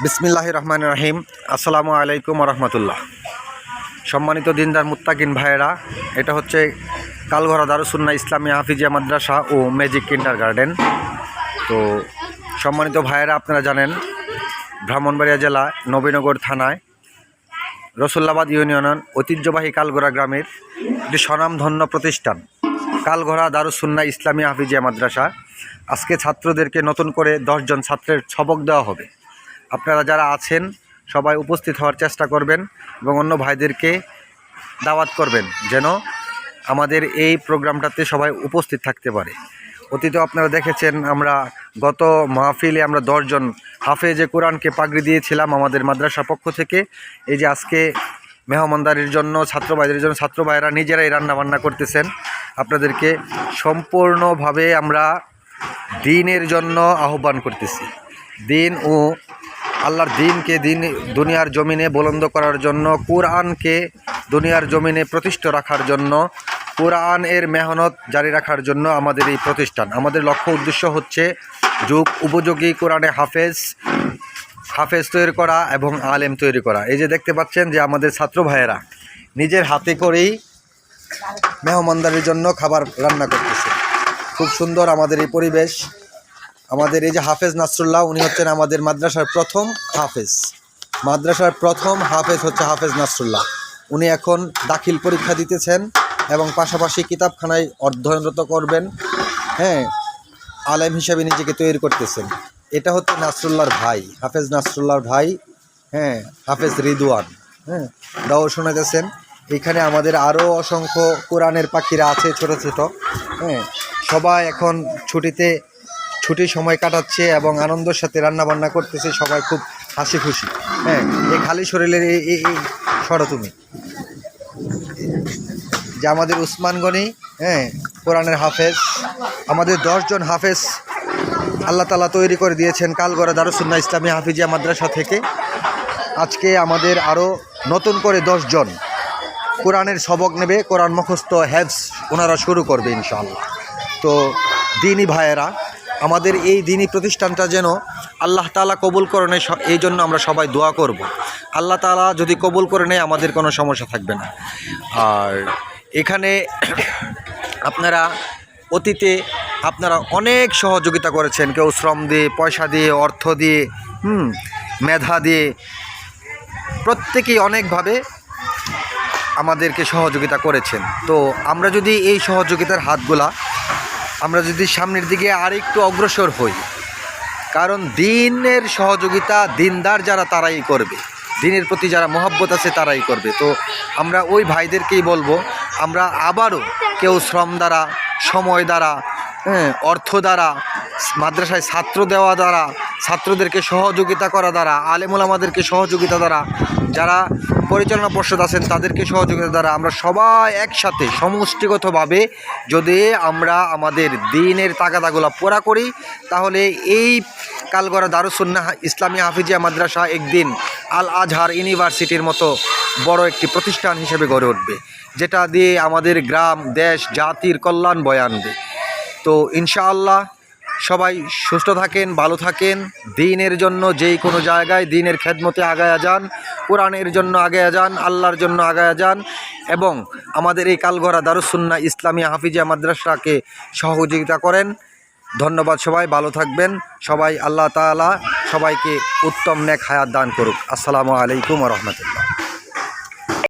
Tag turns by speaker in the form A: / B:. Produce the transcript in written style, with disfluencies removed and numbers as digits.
A: বিসমিল্লাহির রহমানির রহিম। আসসালামু আলাইকুম রহমতুল্লাহ। সম্মানিত দিনদার মুত্তাকিন ভাইয়েরা, এটা হচ্ছে কালঘরা দারুসুন্নাহ ইসলামিয়া হাফিজিয়া মাদ্রাসা ও ম্যাজিক কিন্ডারগার্টেন। তো সম্মানিত ভাইয়েরা, আপনারা জানেন ব্রাহ্মণবাড়িয়া জেলা নবীনগর থানায় রসুল্লাবাদ ইউনিয়ন ঐতিহ্যবাহী কালঘরা গ্রামের একটি স্বনামধন্য প্রতিষ্ঠান কালঘরা দারুসুন্নাহ ইসলামিয়া হাফিজিয়া মাদ্রাসা। আজকে ছাত্রদেরকে নতুন করে 10 জন ছাত্রের সবক দেওয়া হবে। আপনারা যারা আছেন সবাই উপস্থিত হওয়ার চেষ্টা করবেন এবং অন্য ভাইদেরকে দাওয়াত করবেন যেন আমাদের এই প্রোগ্রামটাতে সবাই উপস্থিত থাকতে পারে। অতীতে আপনারা দেখেছেন, আমরা গত মাহফিলে আমরা 10 জন হাফেজে কোরআনকে পাগড়ি দিয়েছিলাম আমাদের মাদ্রাসার পক্ষ থেকে। এই যে আজকে মেহমানদারির জন্য ছাত্র ভাইদের জন্য ছাত্র ভাইরা নিজেরাই রান্নাবান্না করতেছেন। আপনাদেরকে সম্পূর্ণভাবে আমরা দ্বীনের জন্য আহ্বান করতেছি। দ্বীন ও আল্লাহর দ্বীনকে দুনিয়ার জমিনে বুলন্দ করার জন্য, কোরআনকে দুনিয়ার জমিনে প্রতিষ্ঠা রাখার জন্য, কোরআনের মেহনত জারি রাখার জন্য আমাদের এই প্রতিষ্ঠান। আমাদের লক্ষ্য উদ্দেশ্য হচ্ছে যুগ উপযোগী কোরআনে হাফেজ তৈরি করা এবং আলেম তৈরি করা। এই যে দেখতে পাচ্ছেন যে আমাদের ছাত্র ভাইয়েরা নিজের হাতে করেই মেহমানদারির জন্য খাবার রান্না করতেছে। খুব সুন্দর আমাদের এই পরিবেশ। আমাদের এই যে হাফেজ নাসরুল্লাহ, উনি হচ্ছেন আমাদের মাদ্রাসার প্রথম হাফেজ। মাদ্রাসার প্রথম হাফেজ হচ্ছে হাফেজ নাসরুল্লাহ। উনি এখন দাখিল পরীক্ষা দিতেছেন এবং পাশাপাশি কিতাবখানায় অধ্যয়নরত করবেন। আলেম হিসাবে নিজেকে তৈরি করতেছেন। এটা হচ্ছে নাসরুল্লাহর ভাই, হাফেজ নাসরুল্লাহর ভাই, হাফেজ রিদওয়ান। দাও শোনাতেছেন। এখানে আমাদের আরও অসংখ্য কোরআনের পাখিরা আছে, ছোট ছোট। সবাই এখন ছুটির সময় কাটাচ্ছে এবং আনন্দের সাথে রান্নাবান্না করতেছে। সবাই খুব হাসি খুশি। এই খালি শরীরের এই সরো তুমি যে আমাদের উসমান গনি, কোরআনের হাফেজ। আমাদের 10 জন হাফেজ আল্লাহ তাআলা তৈরি করে দিয়েছেন কালঘরা দারুসুন্নাহ ইসলামিয়া হাফিজিয়া মাদ্রাসা থেকে। আজকে আমাদের আরও নতুন করে 10 জন কোরআনের সবক নেবে, কোরআন মুখস্থ হেফজ ওনারা শুরু করবে ইনশাআল্লাহ। তো দ্বীনি ভাইয়েরা, আমাদের এই দ্বীনি প্রতিষ্ঠানটা যেন আল্লাহ তাআলা কবুল করে নেয়, এই জন্য আমরা সবাই দোয়া করব। আল্লাহ তাআলা যদি কবুল করে নেয় আমাদের কোনো সমস্যা থাকবে না। আর এখানে আপনারা অতীতে অনেক সহযোগিতা করেছেন, কেউ শ্রম দিয়ে, পয়সা দিয়ে, অর্থ দিয়ে, মেধা দিয়ে, প্রত্যেকেই অনেকভাবে আমাদেরকে সহযোগিতা করেছেন। তো আমরা যদি এই সহযোগিতার হাতগুলা আমরা যদি সামনের দিকে আরেকটু অগ্রসর হই, কারণ দ্বীনের সহযোগিতা দিনদার যারা তারাই করবে, দ্বীনের প্রতি যারা মহব্বত আছে তারাই করবে। তো আমরা ওই ভাইদেরকেই বলবো, আমরা আবারও কেউ শ্রম দ্বারা, সময় দ্বারা, অর্থ দ্বারা, মাদ্রাসায় ছাত্র দেওয়া দ্বারা, ছাত্রদেরকে সহযোগিতা করা দ্বারা, আলেম ওলামাদেরকে সহযোগিতা দ্বারা, যারা পরিচালনা পর্ষদ আছেন তাদেরকে সহযোগিতা দ্বারা আমরা সবাই একসাথে সমষ্টিগতভাবে যদি আমরা আমাদের দ্বীনের তাগাদাগুলো পুরা করি, তাহলে এই কালঘরা দারুসুন্নাহ ইসলামিয়া হাফিজিয়া মাদ্রাসা একদিন আল আজহার ইউনিভার্সিটির মতো বড় একটি প্রতিষ্ঠান হিসেবে গড়ে উঠবে, যেটা দিয়ে আমাদের গ্রাম, দেশ, জাতির কল্যাণ বয়ে আনবে। তো ইনশাআল্লাহ সবাই সুস্থ থাকেন, ভালো থাকেন। দ্বীনের জন্য যেই কোনো জায়গায় দ্বীনের খেদমতে আগায়া যান, কোরআনের জন্য আগায়া যান, আল্লাহর জন্য আগায়া যান এবং আমাদের এই কালঘরা দারুসুন্নাহ ইসলামিয়া হাফিজিয়া মাদ্রাসাকে সহযোগিতা করেন। ধন্যবাদ। সবাই ভালো থাকবেন। সবাই আল্লাহ তাআলা সবাইকে উত্তম নেক হায়াত দান করুক। আসসালামু আলাইকুম ওয়া রাহমাতুল্লাহ।